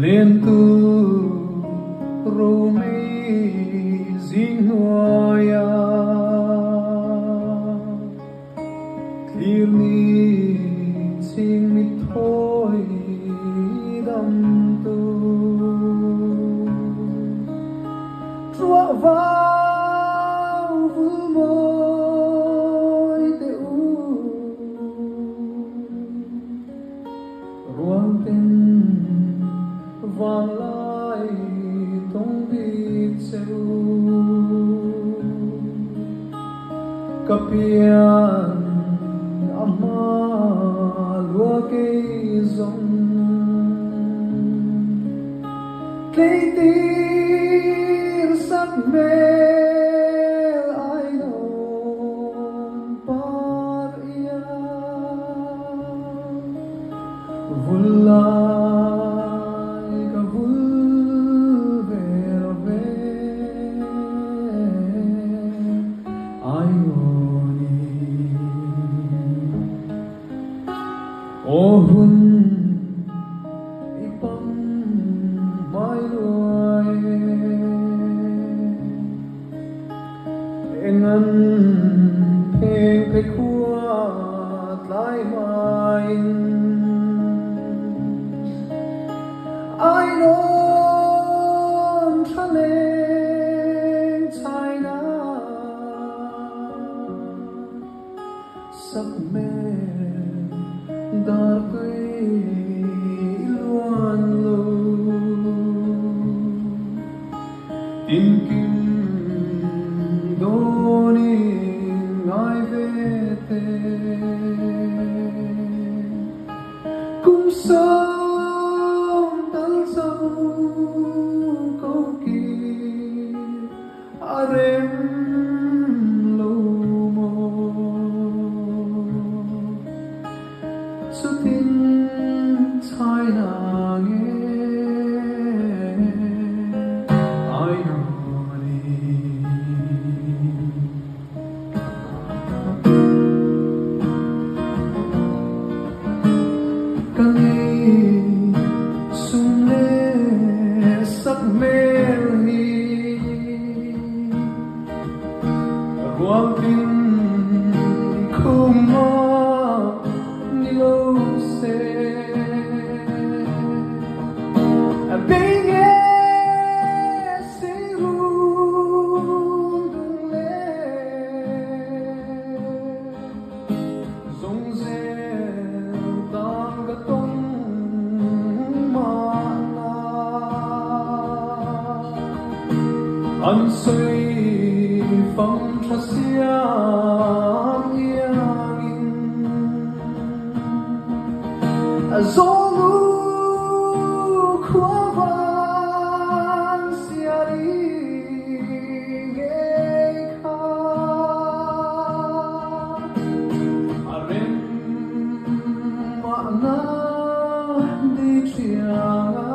lên tu rô mê dính hoa ya thir mi chinh mi thôi đâm tu chua vào vui môi teu ruang tên vang lại tông đi châu kapian ama lúa cây rong cây tir sắc mel ai non paria vulla ohun ipang mai luai engan pheng phei khuat lai mai ai non thale chai na sắc mê dar cây loan lô tin kim đoni ngài về tê cung sông tăng sâu câu kỳ arem sutin chai na nge Ainawni kani sum le sắc mel hi ruang tin khum anh suy phong cho xiang yên gió ngu khóa vang xia đi ghê kha rem mà na đi chia